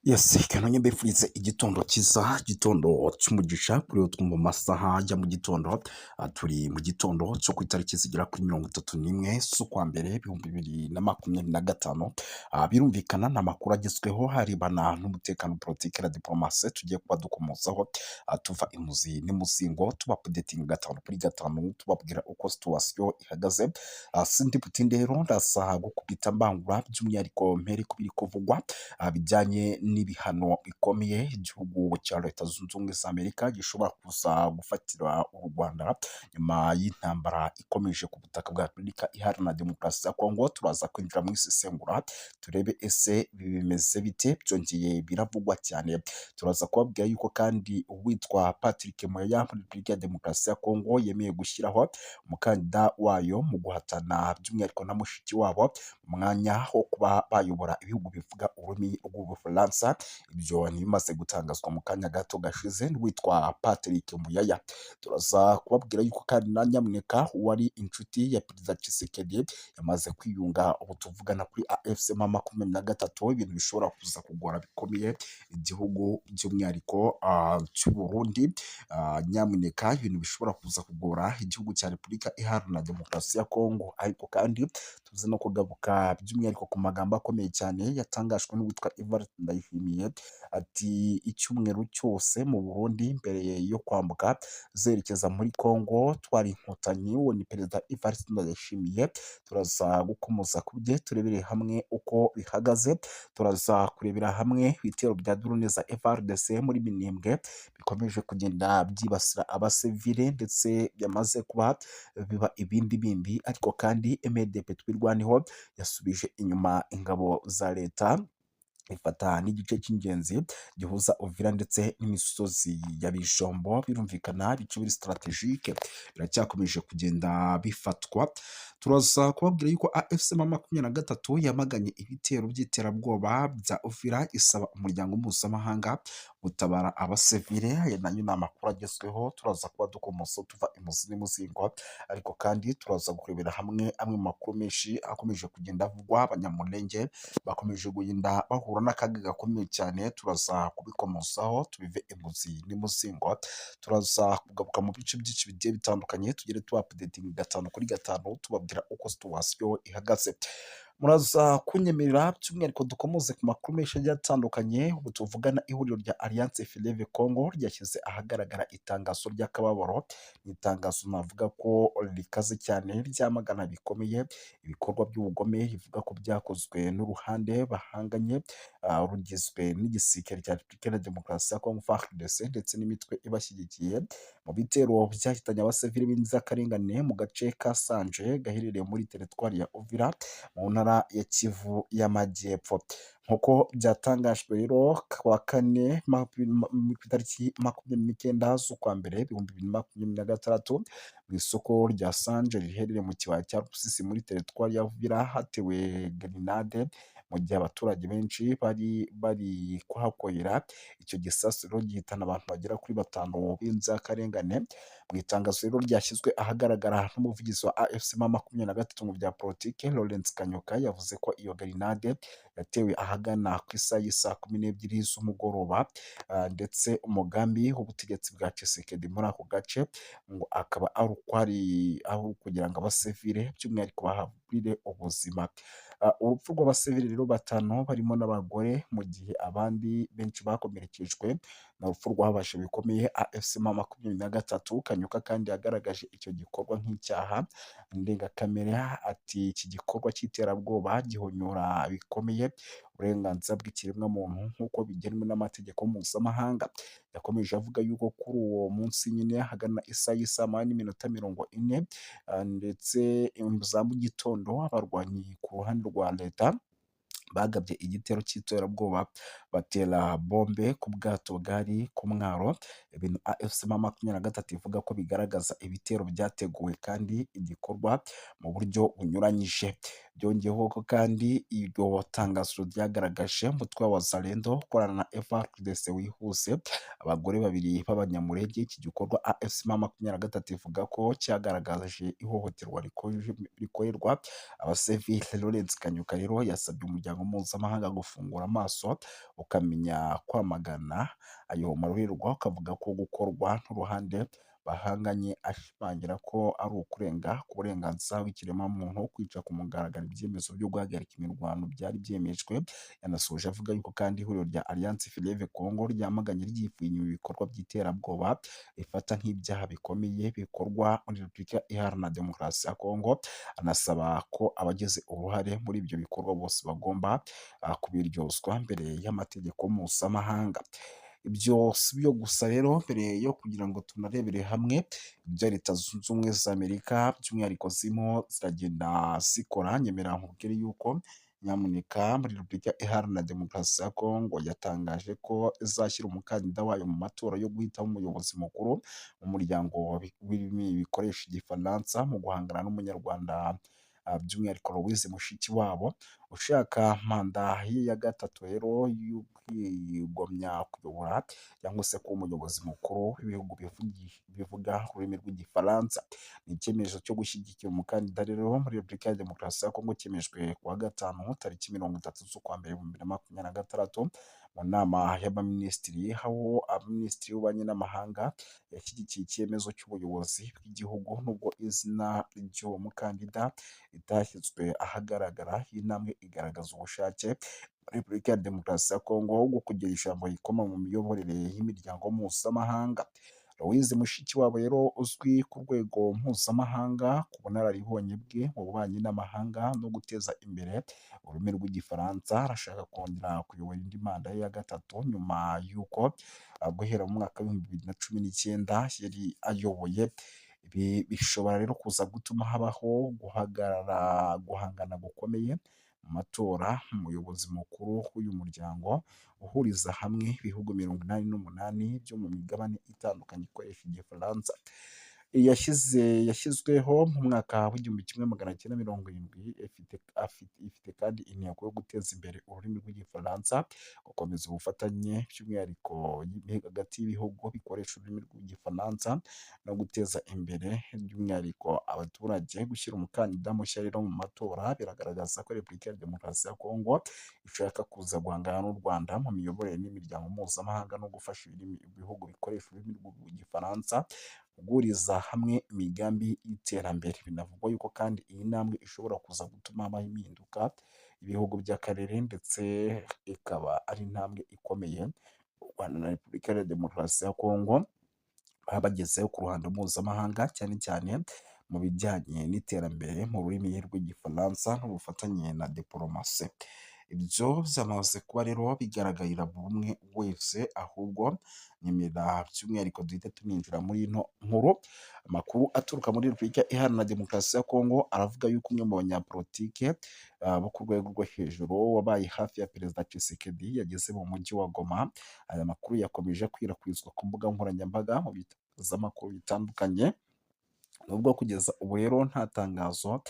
Yes, kanonye mbifurize igitondo cyiza, igitondo cy'umugisha kuri uwo twumva mu masaha ya mu gitondo. Turi mu gitondo cyo ku itariki zigera kuri 31 z'ukwa mbere 2025. Birumvikana ni amakuru agezweho harebana n'umutekano, politiki na diplomasi tugiye kuba dukomozaho, tuva imuzi n'imuzingo tubapudetinga gatanu kuri gatanu tubabwira uko situwasiyo ihagaze. Sindi butinde rero ndasa gukubita mbangura by'umwihariko mpere ku biri kuvugwa bijyanye n'ibihano bikomeye igihugu cya Leta Zunze Ubumwe za Amerika gishobora kuza gufatira u Rwanda nyuma y'intambara ikomeje ku butaka bwa Repubulika Iharanira Demokarasi ya Kongo. Turaza kwinjira mu isesengura turebe ese bimeze bite, byongeye biravugwa cyane. Turaza kubabwira yuko kandi uwitwa Patrick Moya muri Repubulika ya Demokarasi ya Kongo yemeye gushyiraho umukandida wayo mu guhatana by'umwihariko na mushiki wabo umwanya wo kuba bayobora ibihugu bivuga ururimi rw'Ubufaransa. Ibyo ntibimaze gutangazwa mu kanya gato gashize n'uwitwa Patrick Muyaya. Turaza kubabwira yuko kandi na Nyamuneka wari inshuti ya Perezida Tshisekedi yamaze kwiyunga, ubu tuvugana kuri AFC M23. Ibintu bishobora kuza kugora bikomeye igihugu by'umwihariko cy'u Burundi. Nyamuneka ibintu bishobora kuza kugora igihugu cya Repubulika Iharanira Demokarasi ya Kongo, ariko kandi tuzi no kugaruka by'umwihariko ku magambo akomeye cyane yatangajwe n'uwitwa Evariste Ndayishimiye, ati icyumweru cyose mu Burundi mbere yo kwambuka zerekeza muri Kongo twari inkotanyi. Uwo ni Perezida Evariste Ndayishimiye. Turaza gukomoza ku bye turebere hamwe uko bihagaze. Turaza kurebera hamwe ibitero bya drone za FARDC muri Minembwe bikomeje kugenda byibasira abasivile ndetse byamaze kuba biba ibindi bindi, ariko kandi MDP twirwaneho yasubije inyuma ingabo za leta ifata n'igice cy'ingenzi gihuza Uvira ndetse n'imisozi ya Bijombo. Birumvikana ibice biri strategique biracyakomeje kugenda bifatwa. Turaza kubabwira yuko AFC M23 yamaganye ibitero by'iterabwoba bya Uvira, isaba umuryango mpuzamahanga gutabara abasivile. Aya nayo ni amakuru agezweho turaza kuba dukomoza tuva imuzi n'imuzingo, ariko kandi turaza kurebera hamwe amwe mu makuru menshi akomeje kugenda avugwa. Abanyamulenge bakomeje kugenda bahura n'akaga gakomeye cyane. Turaza kubikomozaho tubive imuzi n'imuzingo. Turaza kugaruka mu bice byinshi bigiye bitandukanye tugere tubapudetinga gatanu kuri gatanu tubabwira uko situwasiyo ihagaze. Muraza kunyemerera by'umwihariko dukomoze ku makuru menshi agiye atandukanye. Ubu tuvugana ihuriro rya Alliance Fleuve Congo ryashyize ahagaragara itangazo ry'akababaro. Ni itangazo navuga ko rikaze cyane ryamagana bikomeye ibikorwa by'ubugome rivuga ko byakozwe n'uruhande bahanganye, rugizwe n'igisirikare cya Repubulika ya Demokarasi ya Kongo FARDC ndetse n'imitwe ibashyigikiye mu bitero byahitanye abasivili b'inzirakarengane mu gace ka Sanje gaherereye muri teritwari ya Uvira mu ntara ya Kivu y'Amajyepfo. Nk'uko byatangajwe rero kuwa kane ku itariki 29 z'ukwa mbere 2026 mu isoko rya Sanje riherereye mu kibaya cya Rusisi muri teritwari ya Uvira hatewe grenade mu gihe abaturage benshi bari kuhakorera. Icyo gisasu rero gihitana abantu bagera kuri 5 b'inzirakarengane. Mu itangazo rero ryashyizwe ahagaragara n'umuvugizi wa AFC M23 mu bya politiki Lawrence Kanyuka, yavuze ko iyo grenade yatewe ahagana ku isaha y'isa 12 z'umugoroba, ndetse umugambi w'ubutegetsi bwa Tshisekedi muri ako gace ngo akaba ari kugira ngo abasivile by'umwihariko bahabwire ubuzima. Urupfu rw'abasivili rero 5 barimo n'abagore, mu gihe abandi benshi bakomerekejwe na urupfu rwabashe bikomeye. AFC M23 Kanyuka kandi yagaragaje icyo gikorwa nk'icyaha ndengakamere, ati iki gikorwa cy'iterabwoba gihonyora bikomeye uburenganzira bw'ikiremwamuntu nk'uko bigenwe n'amategeko mpuzamahanga. Yakomeje avuga yuko kuri uwo munsi nyine hagana isaha y'isa 8:40 ndetse za mu gitondo abarwanyi ku ruhande rwa leta bagabye igitero cy'iterabwoba batera bombe ku bwato bwari ku mwaro. Ibintu AFC M23 ivuga ko bigaragaza ibitero byateguwe kandi igikorwa mu buryo bunyuranyije. Byongeyeho ko kandi iryo tangazo ryagaragaje umutwe wa Wazalendo ukorana na FARDC wihuse abagore babiri b'abanyamulenge. Iki gikorwa AFC M23 ivuga ko cyagaragaje ihohoterwa rikorerwa abasivili. Lawrence Kanyuka rero yasabye umuryango mpuzamahanga gufungura amaso ukamenya kwamagana ayo marorerwa, ukavuga ko gukorwa n'uruhande bahanganye, ashimangira ko ari ukurenga ku burenganzira bw'ikiremwamuntu, kwica ku mugaragaro ibyemezo byo guhagarika imirwano byari byemejwe. Yanasoje avuga yuko kandi ihuriro rya Alliance Fleuve Congo ryamaganye ryivuye inyuma ibikorwa by'iterabwoba rifata nk'ibyaha bikomeye bikorwa muri Repubulika Iharanira Demokarasi ya Congo. Anasaba ko abagize uruhare muri ibyo bikorwa bose bagomba kubiryozwa mbere y'amategeko mpuzamahanga. Ibyo si byo gusa rero, mbere yo kugira ngo tunarebere hamwe ibyo Leta Zunze Ubumwe za Amerika by'umwihariko zirimo ziragenda zikora, nyemera nkubwire yuko nyamuneka muri Repubulika Iharanira Demokarasi ya Congo yatangaje ko izashyira umukandida wayo mu matora yo guhitamo umuyobozi mukuru mu muryango w'ibimi bikoresha Igifaransa mu guhangana n'umunyarwanda by'umwihariko Louise Mushikiwabo ushaka manda ye ya gatatu rero y'ukwigomya kuyobora cyangwa se kuba umuyobozi mukuru w'ibihugu bivuga ururimi rw'Igifaransa. Ni icyemezo cyo gushyigikira umukandida rero muri Repubulika ya Demokarasi ya Kongo cyemejwe ku wa gatanu tariki 30 z'ukwa mbere 2026 mu nama y'abaminisitiri, aho abaminisitiri b'ububanyi n'amahanga yashyigikiye icyemezo cy'ubuyobozi bw'igihugu nubwo izina ry'uwo mukandida itashyizwe ahagaragara. Iyi ntambwe igaragaza ubushake muri Repubulika ya Demokarasi ya Kongo bwo kugira ijambo rikoma mu miyoborere y'imiryango mpuzamahanga. Louise Mushikiwabo rero uzwi ku rwego mpuzamahanga ku bunararibonye bwe mu bubanyi n'amahanga no guteza imbere ururimi rw'Igifaransa, arashaka kongera kuyobora indi manda ye ya gatatu nyuma y'uko guhera mu mwaka w'2019 yari ayoboye. Ibi bishobora rero kuza gutuma habaho guhangana gukomeye mu matora umuyobozi mukuru w'uyu muryango uhuriza hamwe ibihugu 88 byo mu migabane itandukanye ikoresha Igifaransa. Yashyizweho mu mwaka w'1970, ifite kandi intego yo guteza imbere ururimi rw'Igifaransa, gukomeza ubufatanye by'umwihariko hagati y'ibihugu bikoresha ururimi rw'Igifaransa no guteza imbere by'umwihariko abaturage. Gushyira umukandida mushya rero mu matora biragaragaza ko Repubulika ya Demokarasi ya Kongo ishaka kuza guhangana n'u Rwanda mu miyoborere n'imiryango mpuzamahanga no gufasha ibihugu bikoresha ururimi rw'Igifaransa guhuriza hamwe imigambi y'iterambere. Binavugwa yuko kandi iyi ntambwe ishobora kuza gutuma habaho impinduka ibihugu by'akarere, ndetse ikaba ari intambwe ikomeye u Rwanda na Repubulika ya Demokarasi ya Kongo baba bagezeho ku ruhando mpuzamahanga, cyane cyane mu bijyanye n'iterambere mu rurimi rw'Igifaransa n'ubufatanye na diporomasi. Ibyo byamaze kuba rero bigaragarira buri umwe wese, ahubwo nyemera by'umwihariko duhita tuninjira muri ino nkuru. Amakuru aturuka muri Repubulika Iharanira Demokarasi ya Kongo aravuga yuko umwe mu banyapolitike bo ku rwego rwo hejuru wabaye hafi ya Perezida Tshisekedi yageze mu mujyi wa Goma. Aya makuru yakomeje kwirakwizwa ku mbuga nkoranyambaga mu bitangazamakuru bitandukanye, nubwo kugeza ubu rero nta tangazo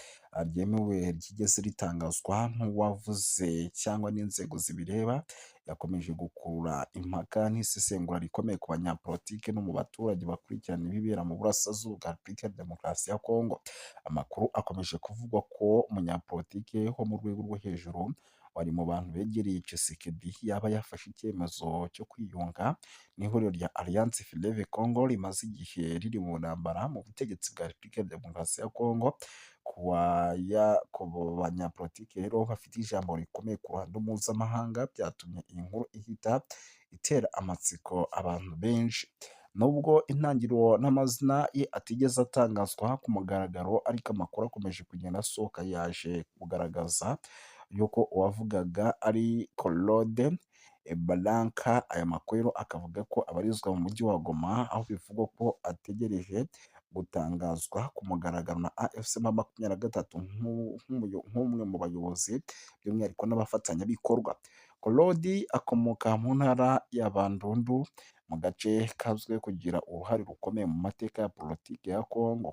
ryemewe ryigeze ritangazwa n'uwavuze cyangwa n'inzego zibireba. Yakomeje gukurura impaka n'isesengura rikomeye ku banyapolitike no mu baturage bakurikirana ibibera mu burasirazuba bwa Repubulika ya Demokarasi ya Kongo. Amakuru akomeje kuvugwa ko umunyapolitike wo mu rwego rwo hejuru wari mu bantu begereye Tshisekedi yaba yafashe icyemezo cyo kwiyunga n'ihuriro rya Alliance Fleuve Congo rimaze igihe riri mu ntambara mu butegetsi bwa Repubulika ya Demokarasi ya Kongo. Ku banyapolitike rero bafite ijambo rikomeye ku ruhando mpuzamahanga, byatumye iyi nkuru ihita itera amatsiko abantu benshi. Nubwo intangiriro n'amazina ye atigeze atangazwa ku mugaragaro, ariko amakuru akomeje kugenda asohoka yaje kugaragaza yuko uwavugaga ari Claude Balanka. Aya makuru akavuga ko abarizwa mu mujyi wa Goma, aho bivugwa ko ategereje gutangazwa ku mugaragaro na AFC M23 nk'umwe mu bayobozi by'umwihariko n'abafatanyabikorwa. Claude akomoka mu ntara ya Bandundu, mu gace kazwiho kugira uruhare rukomeye mu mateka ya politiki ya Kongo.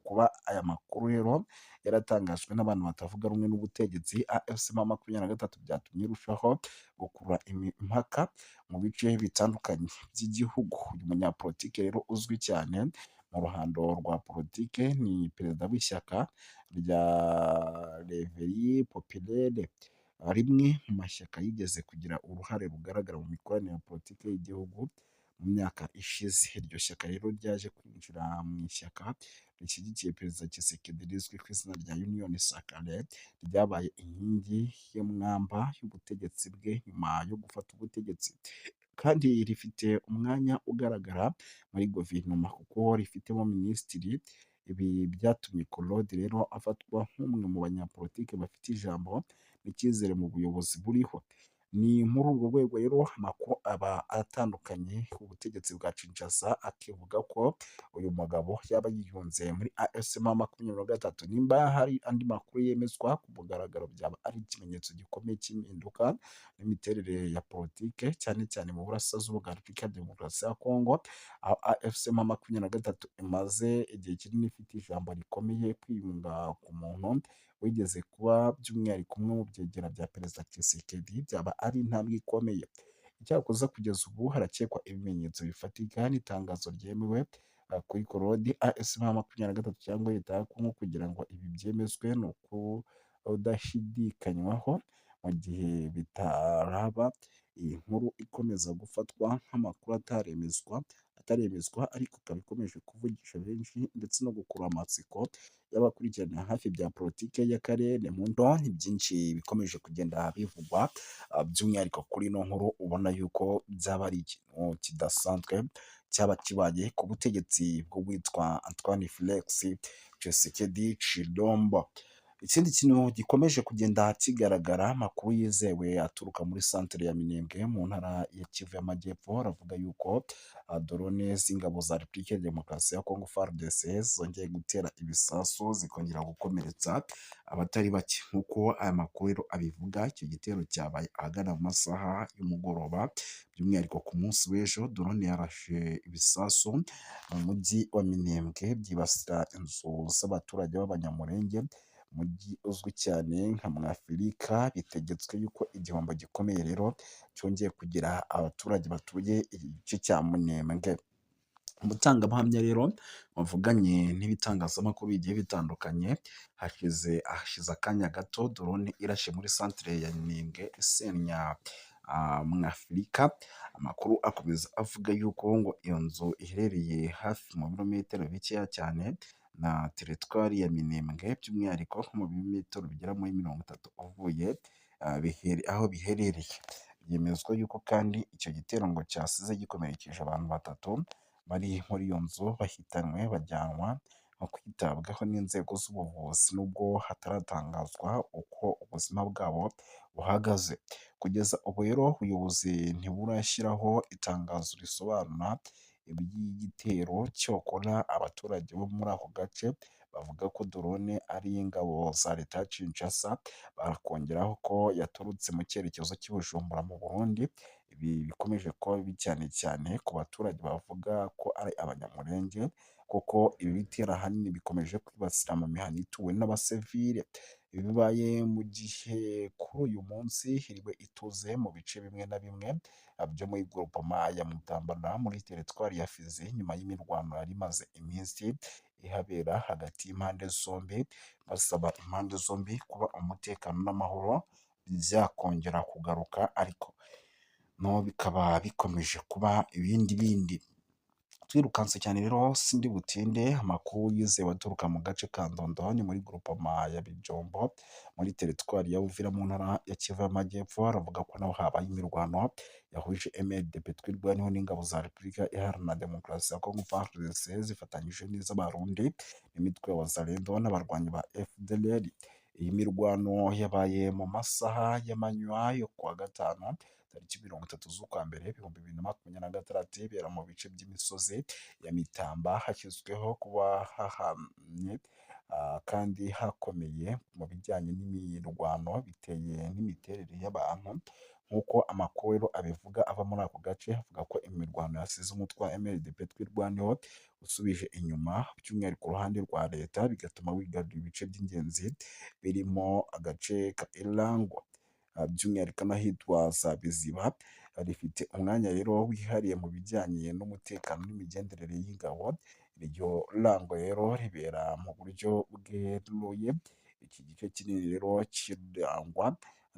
Kuba aya makuru rero yaratangajwe n'abantu batavuga rumwe n'ubutegetsi, AFC M23 byatumye irushaho gukurura impaka mu bice bitandukanye by'igihugu. Uyu munyapolitiki rero uzwi cyane mu ruhando rwa politiki ni perezida w'ishyaka rya Réveil Populaire, rimwe mu mashyaka yigeze kugira uruhare rugaragara mu mikoranire ya politiki y'igihugu mu myaka ishize. Iryo shyaka rero ryaje kwinjira mu ishyaka rishyigikiye perezida Tshisekedi rizwi ku izina rya Union Sacrée, ryabaye inkingi y'umwamba y'ubutegetsi bwe nyuma yo gufata ubutegetsi, kandi rifite umwanya ugaragara muri guverinoma kuko rifitemo minisitiri. Ibi byatumye Claude rero afatwa nk'umwe mu banyapolitiki bafite ijambo n'icyizere mu buyobozi buriho. Ni muri urwo rwego rero amakuru aba atandukanye ku butegetsi bwa Kinshasa akivuga ko uyu mugabo yaba yiyunze muri AFC M23. Nimba hari andi makuru yemezwa ku mugaragaro, byaba ari ikimenyetso gikomeye cy'impinduka n'imiterere ya politike, cyane cyane mu burasirazuba bwa Repubulika ya Demokarasi ya Kongo, aho AFC M23 imaze igihe kinini ifite ijambo rikomeye kwiyunga ku muntu wigeze kuba by'umwihariko umwe mu byegera bya perezida Tshisekedi. Byaba ari intambwe ikomeye. Icyakoze kugeza ubu harakekwa ibimenyetso bifatika n'itangazo ryemewe kuri Claude, AFC M23 cyangwa leta ya Kongo kugira ngo ibi byemezwe ni ukudashidikanywaho. Mu gihe bitaraba, iyi nkuru ikomeza gufatwa nk'amakuru ataremezwa ariko ikaba ikomeje kuvugisha benshi ndetse no gukurura amatsiko y'abakurikiranira hafi bya politiki y'akarere. Mu ndonke byinshi bikomeje kugenda bivugwa, by'umwihariko kuri ino nkuru ubona yuko byaba ari ikintu kidasanzwe cyaba kibaye ku butegetsi bw'uwitwa Antoine Felix Tshisekedi Tshilombo. Ikindi kintu gikomeje kugenda kigaragara, amakuru yizewe aturuka muri santere ya Minembwe mu ntara ya Kivu y'Amajyepfo, aravuga yuko drone z'ingabo za Repubulika ya Demokarasi ya Kongo FARDC zongeye gutera ibisasu zikongera gukomeretsa abatari bake. Nk'uko aya makuru rero abivuga, icyo gitero cyabaye ahagana mu masaha y'umugoroba, by'umwihariko ku munsi w'ejo. Drone yarashe ibisasu mu mujyi wa Minembwe byibasira inzu z'abaturage b'Abanyamulenge, umujyi uzwi cyane nka Mwafurika. Bitegetswe yuko igihombo gikomeye rero cyongeye kugira abaturage batuye igice cya Minembwe. Umutangabuhamya rero wavuganye n'ibitangazamakuru bigiye bitandukanye, hashize akanya gato drone irashe muri santere ya Minembwe isenya Mwafurika. Amakuru akomeza avuga yuko ngo iyo nzu iherereye hafi mu birometero bikeya cyane na teritwari ya Minembwe, by'umwihariko nko mu birometero bigera muri 30 uvuye aho biherereye. Byemezwa yuko kandi icyo gitero ngo cyasize gikomerekeje abantu 3 bari muri iyo nzu, bahitanwe bajyanwa nko kwitabwaho n'inzego z'ubuvuzi, nubwo hataratangazwa uko ubuzima bwabo buhagaze. Kugeza ubu rero ubuyobozi ntiburashyiraho itangazo risobanura iby'igitero. Cyokora abaturage bo muri ako gace bavuga ko drone ari iy'ingabo za leta ya Kinshasa, bakongeraho ko yaturutse mu cyerekezo cy'i Bujumbura mu Burundi. Ibi bikomeje kuba bibi cyane cyane ku baturage bavuga ko ari Abanyamulenge, kuko ibi bitero ahanini bikomeje kwibasira mu mihana ituwe n'abasivile. Ibi bibaye mu gihe kuri uyu munsi hiriwe ituze mu bice bimwe na bimwe byo muri groupement ya Mutambara muri teritwari ya Fizi, nyuma y'imirwano yari imaze iminsi ihabera hagati y'impande zombi, basaba impande zombi kuba umutekano n'amahoro byakongera kugaruka, ariko no bikaba bikomeje kuba ibindi. Twirukanse cyane rero sindi butinde, amakuru yizewe aturuka mu gace ka Ndondo ni muri groupement ya Bijombo muri teritwari ya Uvira mu ntara ya Kivu y'Amajyepfo, aravuga ko naho habaye imirwano yahuje MLDP twirwaniho n'ingabo za Repubulika Iharanira Demokarasi ya Kongo FARDC zifatanyije n'iz'Abarundi n'imitwe ya Wazalendo n'abarwanyi ba FDLR. Iyi mirwano yabaye mu masaha y'amanywa yo kuwa gatanu tariki 30 z'ukwa mbere 2026, ibera mu bice by'imisozi ya Mitamba, hashyizweho kuba hahamye kandi hakomeye mu bijyanye n'imirwano biteye n'imiterere y'abantu nk'uko amakuru rero abivuga ava muri ako gace, avuga ko imirwano yasize umutwe wa MLDP twirwaneho usubije inyuma by'umwihariko uruhande rwa leta, bigatuma wigarurira ibice by'ingenzi birimo agace ka Irangwa, by'umwihariko n'ahitwa za Biziba, rifite umwanya rero wihariye mu bijyanye n'umutekano n'imigenderere y'ingabo. Iryo rango rero ribera mu buryo bweruye, iki gice kinini rero kirangwa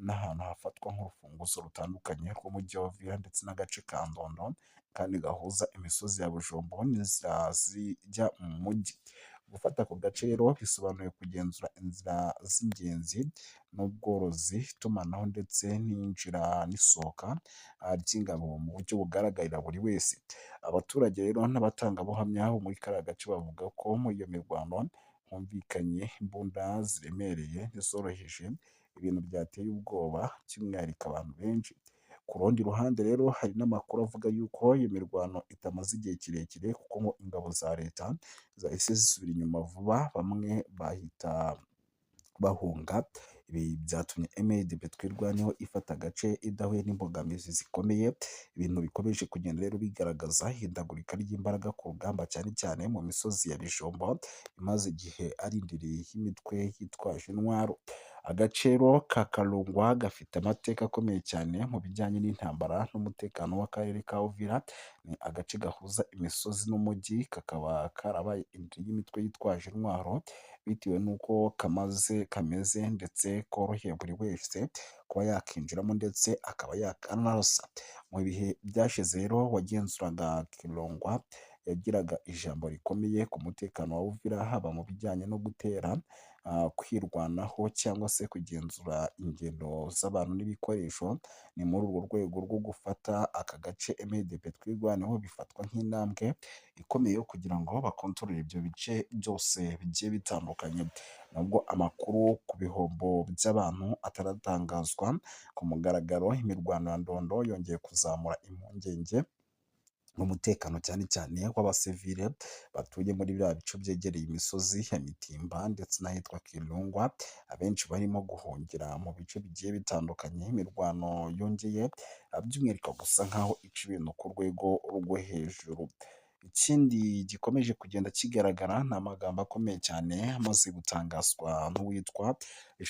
n'ahantu hafatwa nk'urufunguzo rutandukanye rw'umujyi wa Uvira ndetse n'agace ka Ndondo, kandi gahuza imisozi ya Bujombo n'inzira zijya mu mujyi. Gufata ako gace rero bisobanuye kugenzura inzira z'ingenzi n'ubworozi, itumanaho ndetse n'iyinjira n'isohoka ry'ingabo mu buryo bugaragarira buri wese. Abaturage rero n'abatangabuhamya bo muri kariya gace bavuga ko muri iyo mirwano humvikanye imbunda ziremereye n'izoroheje, ibintu byateye ubwoba by'umwihariko abantu benshi. Ku rundi ruhande rero hari n'amakuru avuga yuko iyo mirwano itamaze igihe kirekire, kuko ngo ingabo za leta zahise zisubira inyuma vuba, bamwe bahita bahunga. Ibi byatumye MLDP twirwaneho ifata agace idahuye n'imbogamizi zikomeye, ibintu bikomeje kugenda rero bigaragaza ihindagurika ry'imbaraga ku rugamba, cyane cyane mu misozi ya Bijombo imaze igihe ari indiri y'imitwe yitwaje intwaro. Agace rero ka Karungwa gafite amateka akomeye cyane mu bijyanye n'intambara n'umutekano w'akarere ka Uvira. Ni agace gahuza imisozi n'umujyi, kakaba karabaye indiri y'imitwe yitwaje intwaro bitewe n'uko kameze ndetse koroheye buri wese kuba yakinjiramo ndetse akaba yakanarasa. Mu bihe byashize rero uwagenzuraga Kirongwa yagiraga ijambo rikomeye ku mutekano wa Uvira, haba mu bijyanye no gutera, kwirwanaho cyangwa se kugenzura ingendo z'abantu n'ibikoresho. Ni muri urwo rwego rwo gufata aka gace MLDP twirwaneho bifatwa nk'intambwe ikomeye yo kugira ngo bakontorore ibyo bice byose bigiye bitandukanye. Nubwo amakuru ku bihombo by'abantu ataratangazwa ku mugaragaro, imirwano ya Ndondo yongeye kuzamura impungenge n'umutekano cyane cyane w'abasivile batuye muri biriya bice byegereye imisozi ya Mitimba ndetse n'ahitwa Kirungwa, abenshi barimo guhungira mu bice bigiye bitandukanye. Imirwano yongeye by'umwihariko gusa nk'aho ica ibintu ku rwego rwo hejuru. Ikindi gikomeje kugenda kigaragara ni amagambo akomeye cyane amaze gutangazwa n'uwitwa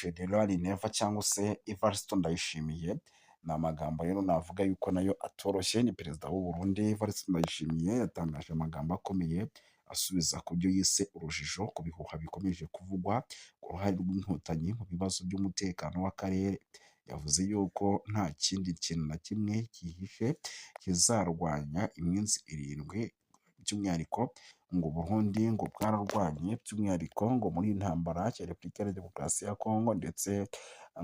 General Neva cyangwa se Evariste Ndayishimiye. Ni amagambo rero navuga yuko nayo atoroshye. Ni perezida w'u Burundi Evariste Ndayishimiye yatangaje amagambo akomeye asubiza ku byo yise urujijo, ku bihuha bikomeje kuvugwa ku ruhare rw'inkotanyi mu bibazo by'umutekano w'akarere. Yavuze yuko nta kindi kintu na kimwe cyihishe kizarwanya iminsi irindwi, by'umwihariko ngo Burundi ngo bwararwanye, by'umwihariko ngo muri iyi ntambara ya Repubulika ya Demokarasi ya Kongo, ndetse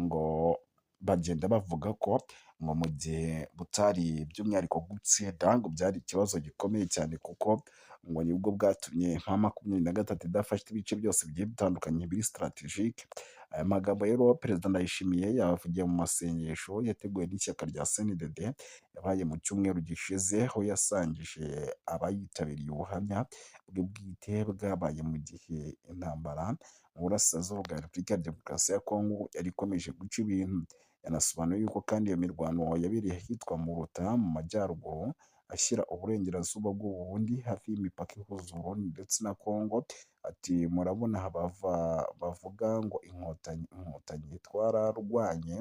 ngo bagenda bavuga ko ngo mu gihe butari by'umwihariko gutsinda ngo byari ikibazo gikomeye cyane, kuko ngo nibwo bwatumye M23 idafashe ibice byose bigiye bitandukanye biri strategique. Aya magambo rero perezida Ndayishimiye yavugiye mu masengesho yateguwe n'ishyaka rya CNDD yabaye mu cyumweru gishize, aho yasangije abayitabiriye ubuhamya bwe bwite bwabaye mu gihe intambara mu burasirazuba bwa Repubulika ya Demokarasi ya Kongo yari ikomeje guca ibintu. Yanasobanuye yuko kandi iyo mirwano yabereye ahitwa Muruta mu majyaruguru ashyira uburengerazuba bw'u Burundi hafi y'imipaka ihuza u Burundi ndetse na Kongo. Ati murabona bavuga ngo inkotanyi twararwanye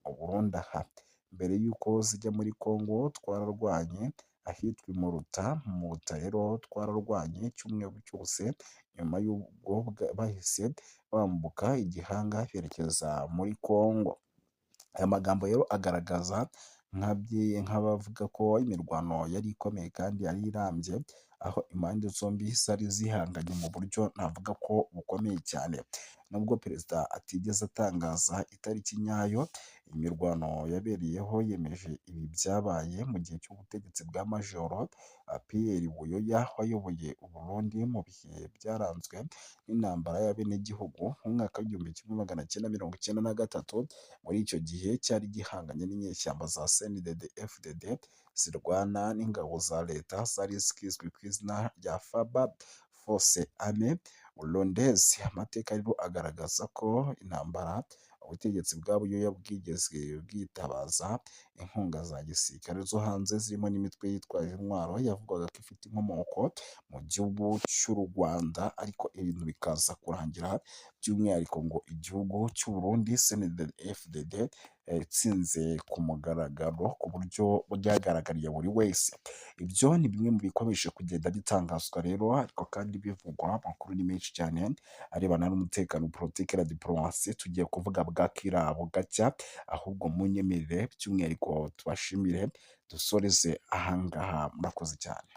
u Burundi aha, mbere y'uko zijya muri Kongo twararwanye ahitwa i Muruta. Muruta rero twararwanye icyumweru cyose, nyuma y'ubwo bahise bambuka igihanga berekeza muri Kongo. Aya magambo rero agaragaza nk'abavuga ko imirwano yari ikomeye kandi yari irambye, aho impande zombi zari zihanganye mu buryo navuga ko bukomeye cyane. Nubwo perezida atigeze atangaza itariki nyayo imirwano yabereyeho, yemeje ibi byabaye mu gihe cy'ubutegetsi bwa Majoro Pierre Buyoya wayoboye u Burundi mu bihe byaranzwe n'intambara y'abenegihugu mu mwaka w'1993. Muri icyo gihe cyari gihanganye n'inyeshyamba za CNDD FDD zirwana n'ingabo za leta zari zizwi ku izina rya Force Armée Burundaise. Amateka rero agaragaza ko intambara ubutegetsi bwa Buyoya bwigeze bwitabaza inkunga za gisirikare zo hanze zirimo n'imitwe yitwaje intwaro yavugwaga ko ifite inkomoko mu gihugu cy'u Rwanda, ariko ibintu bikaza kurangira by'umwihariko ngo igihugu cy'u Burundi CNDD-FDD yatsinze ku mugaragaro ku buryo bwagaragariye buri wese. Ibyo ni bimwe mu bikomeje kugenda bitangazwa rero, ariko kandi bivugwa, amakuru ni menshi cyane arebana n'umutekano, politiki na diplomasi. Tugiye kuvuga bwakira bugacya, ahubwo munyemerere by'umwihariko tubashimire dusoreze ahangaha, murakoze cyane.